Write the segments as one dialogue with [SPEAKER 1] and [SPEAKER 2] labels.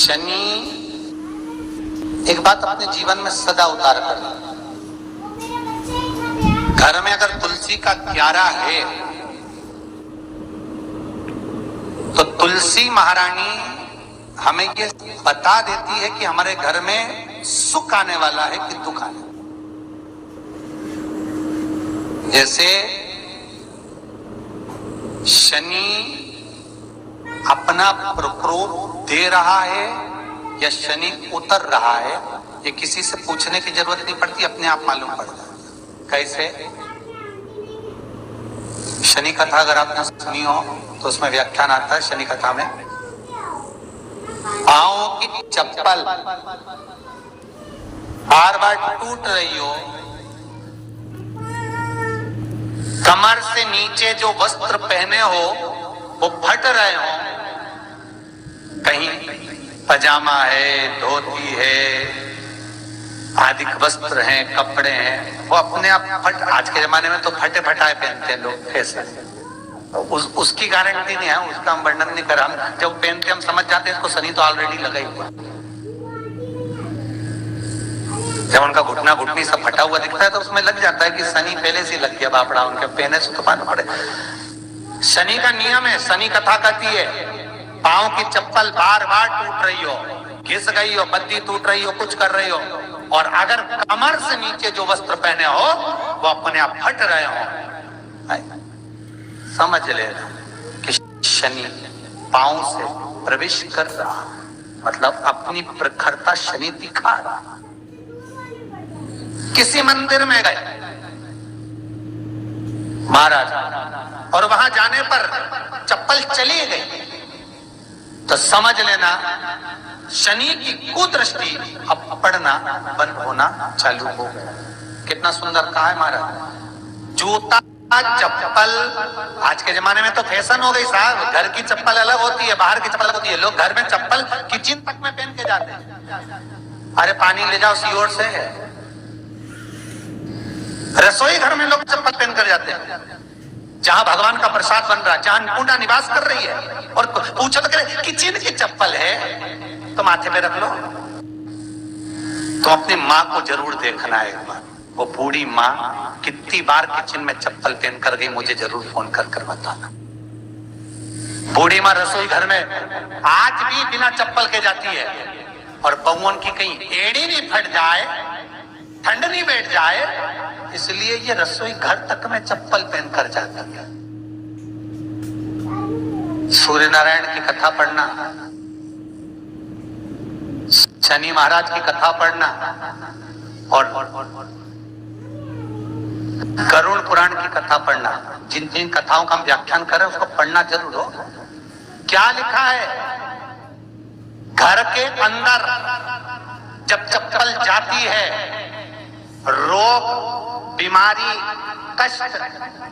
[SPEAKER 1] शनि एक बात अपने जीवन में सदा उतार कर, घर में अगर तुलसी का क्यारा है तो तुलसी महारानी हमें ये बता देती है कि हमारे घर में सुख आने वाला है कि दुख आने। जैसे शनि अपना प्रकोप दे रहा है या शनि उतर रहा है, ये किसी से पूछने की जरूरत नहीं पड़ती, अपने आप मालूम पड़ जाता है। कैसे? शनि कथा अगर आपने सुनी हो तो उसमें व्याख्यान आता है शनि कथा में, पांव की चप्पल बार बार टूट रही हो, कमर से नीचे जो वस्त्र पहने हो वो फट रहे हो, कहीं पजामा है, धोती है, आदि वस्त्र हैं, कपड़े हैं, वो अपने आप फट। आज के जमाने में तो फटे फटाए पहनते हैं लोग, कैसे? उसकी गारंटी नहीं है, उसका हम वर्णन नहीं कर। हम जब पहनते हम समझ जाते हैं इसको शनि तो ऑलरेडी लगा ही हुआ। जब उनका घुटना घुटनी सब फटा हुआ दिखता है तो उसमें लग जाता है कि शनि पहले से लग गया बापड़ा, उनके पहने से तो पाना पड़े। शनि का नियम है, शनि कथा कहती है पांव की चप्पल बार बार टूट रही हो, घिस गई हो, बत्ती टूट रही हो, कुछ कर रही हो, और अगर कमर से नीचे जो वस्त्र पहने हो वो अपने आप फट रहे हो, समझ लेना कि शनि पांव से प्रवेश कर रहा, मतलब अपनी प्रखरता शनि दिखा रहा। किसी मंदिर में गए महाराज और वहां जाने पर चप्पल चली गई तो समझ लेना शनि की कुदृष्टि अब पड़ना बंद होना चालू हो गया। कितना सुंदर कहा है महाराज। जूता चप्पल आज के जमाने में तो फैशन हो गई साहब, घर की चप्पल अलग होती है, बाहर की चप्पल अलग होती है। लोग घर में चप्पल किचन तक में पहन के जाते हैं। अरे पानी ले जाओ सीओर से, रसोई घर में लोग चप्पल पहन कर जाते हैं। जहां भगवान का प्रसाद बन रहा है, जहां अन्नपूर्णा निवास कर रही है, और पूछो तो करे किचन की चप्पल है तो माथे पे रख लो। तो अपनी माँ को जरूर देखना है एक बार, वो बूढ़ी माँ कितनी बार किचन में चप्पल पहन कर गई, मुझे जरूर फोन कर कर बताना। बूढ़ी माँ रसोई घर में आज भी बिना चप्पल के जाती है, और बहुओं की कहीं एड़ी नहीं फट जाए, ठंड नहीं बैठ जाए, इसलिए ये रसोई घर तक में चप्पल पहन कर जाती है। सूर्य नारायण की कथा पढ़ना, शनि महाराज की कथा पढ़ना, और गरुड़ पुराण की कथा पढ़ना। जिन जिन कथाओं का हम व्याख्यान कर रहे हैं उसको पढ़ना जरूर हो। क्या लिखा है? घर के अंदर जब चप्पल जाती है, रोग, बीमारी, कष्ट,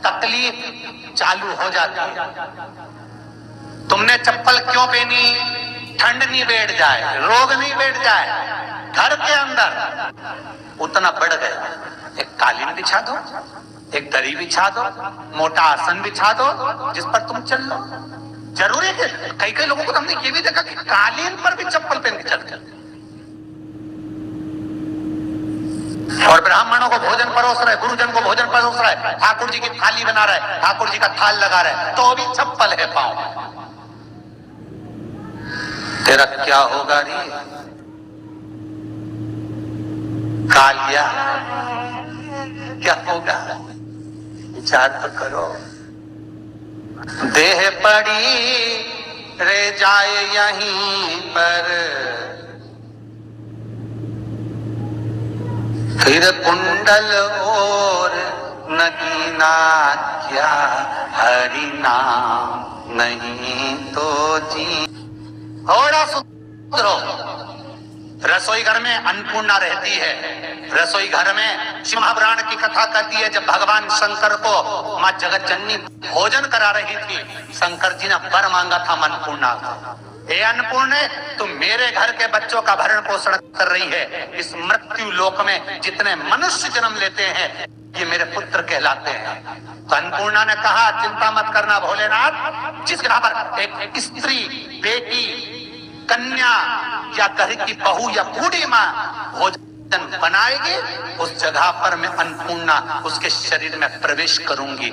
[SPEAKER 1] तकलीफ चालू हो जाती है। तुमने चप्पल क्यों पहनी? ठंड नहीं बैठ जाए, रोग नहीं बैठ जाए। घर के अंदर उतना बढ़ गया, एक कालीन बिछा दो, एक दरी बिछा दो, मोटा आसन बिछा दो, जिस पर तुम चल लो। जरूरी है कि कई कई लोगों को तो हमने ये भी देखा कि कालीन पर भी चप्पल पहन के चलते हैं, और ब्राह्मणों को भोजन परोस रहे, गुरुजन को भोजन परोस रहा है, ठाकुर जी की थाली बना रहा है, ठाकुर जी का थाल लगा रहा है, तो भी चप्पल है पांव। तेरा क्या होगा रे कालिया, क्या होगा? विचार तो करो। देह पड़ी रह जाए यहीं पर, फिर कुंडल और नगीना क्या, हरि नाम नहीं तो जी। थोड़ा सुधरो। रसोई घर में अन्नपूर्णा रहती है, रसोई घर में शिव महापुराण की कथा कहती है जब भगवान शंकर को मां जगत जननी भोजन करा रही थी, शंकर जी ने वर मांगा था अन्नपूर्णा का। हे अन्नपूर्णे, तुम मेरे घर के बच्चों का भरण पोषण कर रही है। इस मृत्यु लोक में जितने मनुष्य जन्म लेते हैं ये मेरे पुत्र कहलाते हैं। तो अन्नपूर्णा ने कहा चिंता मत करना भोलेनाथ, जिसके यहाँ पर एक स्त्री बेटी कन्या या घर की बहू या बूढ़ी माँ भोजन बनाएगी, उस जगह पर मैं अन्नपूर्णा उसके शरीर में प्रवेश करूंगी।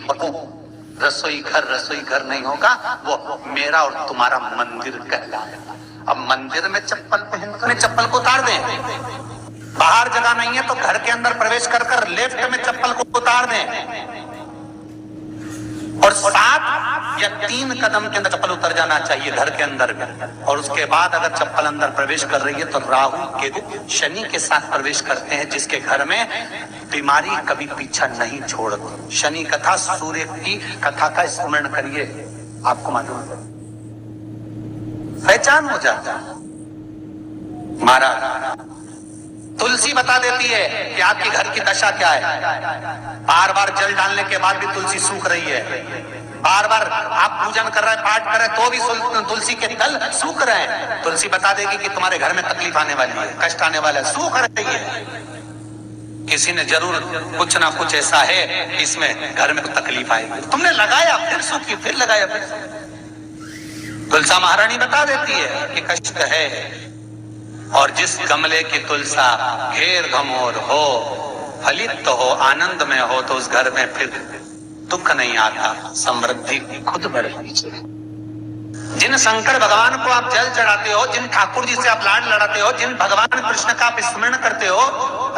[SPEAKER 1] रसोई घर नहीं होगा, वो मेरा और तुम्हारा मंदिर कहलाएगा। अब मंदिर में चप्पल पहनकर चप्पल को उतार दें, बाहर जगह नहीं है तो घर के अंदर प्रवेश कर लेफ्ट में चप्पल को उतार दें, और 7 या 3 कदम के अंदर चप्पल उतर जाना चाहिए घर के अंदर में। और उसके बाद अगर चप्पल अंदर प्रवेश कर रही है तो राहु केतु शनि के साथ प्रवेश करते हैं, जिसके घर में बीमारी कभी पीछा नहीं छोड़ती। शनि कथा, सूर्य की कथा का स्मरण करिए, आपको मालूम है, पहचान हो जाता। महाराज तुलसी बता देती है कि आपके घर की दशा क्या है। बार बार जल डालने के बाद भी तुलसी सूख रही है, बार बार आप पूजन कर रहे हैं, पाठ कर रहे हैं, तो भी तुलसी के दल सूख रहे हैं। तुलसी बता देगी कि तुम्हारे घर में तकलीफ आने वाली है, कष्ट आने वाला है, सूख रही है। किसी ने जरूर कुछ ना कुछ ऐसा है कि इसमें घर में तकलीफ आएगी, तुमने लगाया फिर सूखी, फिर लगाया फिर। तुलसा महारानी बता देती है कि कष्ट है, और जिस गमले की तुलसा घेर घमोर हो, फलित हो, आनंद में हो, तो उस घर में फिर दुख नहीं आता, समृद्धि खुद बढ़ती है। जिन शंकर भगवान को आप जल चढ़ाते हो, जिन ठाकुर जी से आप लाड लड़ाते हो, जिन भगवान कृष्ण का आप स्मरण करते हो,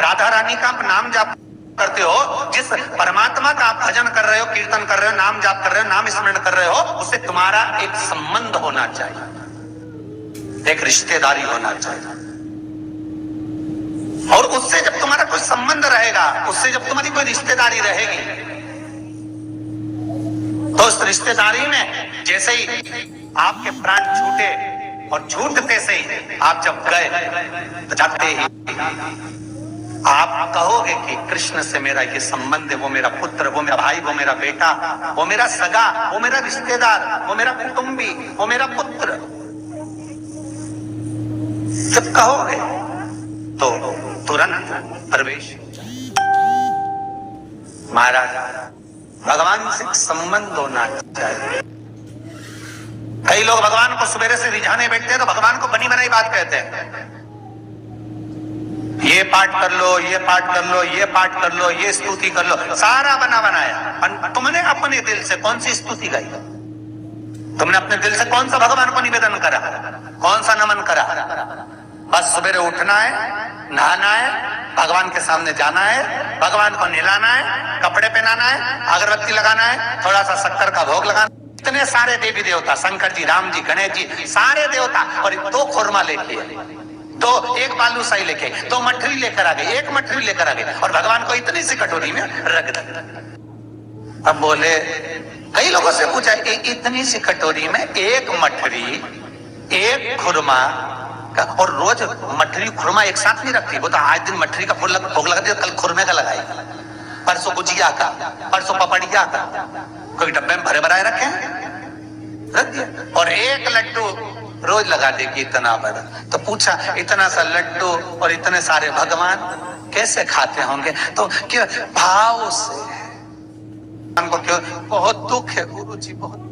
[SPEAKER 1] राधा रानी का आप नाम जाप करते हो, जिस परमात्मा का आप भजन कर रहे हो, कीर्तन कर रहे हो, नाम जाप कर रहे हो, नाम स्मरण कर रहे हो, उससे तुम्हारा एक संबंध होना चाहिए, एक रिश्तेदारी होना चाहिए। और उससे जब तुम्हारा कोई संबंध रहेगा, उससे जब तुम्हारी कोई रिश्तेदारी रहेगी, तो उस रिश्तेदारी में जैसे ही आपके प्राण छूटे, और छूटते से ही आप जब गए, तो जाते ही आप कहोगे कि कृष्ण से मेरा ये संबंध है, वो मेरा पुत्र, वो मेरा भाई, वो मेरा बेटा, वो मेरा सगा, वो मेरा रिश्तेदार, वो मेरा कुटुंबी, वो मेरा पुत्र। जब कहोगे तो तुरंत प्रवेश। महाराज भगवान से संबंध होना चाहिए। कई लोग भगवान को सवेरे से रिझाने बैठते हैं तो भगवान को बनी बनाई बात कहते हैं, ये पाठ कर लो, ये पाठ कर लो, ये पाठ कर लो, ये स्तुति कर लो, सारा बना बनाया। तुमने अपने दिल से कौन सी स्तुति गाई? तुमने अपने दिल से कौन सा भगवान को निवेदन करा, कौन सा नमन करा? बस सवेरे उठना है, नहाना है, भगवान के सामने जाना है, भगवान को नहलाना है, कपड़े पहनाना है, अगरबत्ती लगाना है, थोड़ा सा शक्कर का भोग लगाना। इतने सारे देवी देवता, शंकर जी, राम जी, गणेश जी, सारे देवता, और 2 खुरमा लेके, तो 1 बालूशाही लेके, 2 मठरी लेकर आ गए, 1 मठरी लेकर आ गए, और भगवान को इतनी सी कटोरी में रख दिया। अब बोले, कई लोगों से पूछा, इतनी सी कटोरी में 1 मठरी, 1 खुरमा, और रोज मठरी खुरमा एक साथ नहीं रखती। वो तो आज दिन मठरी का भोग लगा दिया, कल खुरमे का लगाएगी, परसों गुजिया का, परसों पपड़िया का, कोई डब्बे में भरे भराए रखे रख दिया, और 1 लड्डू रोज लगा देगी इतना बड़ा। तो पूछा, इतना सा लड्डू और इतने सारे भगवान कैसे खाते होंगे? तो क्यों? भाव से। हमको क्यों? बहुत दुख है गुरु जी, बहुत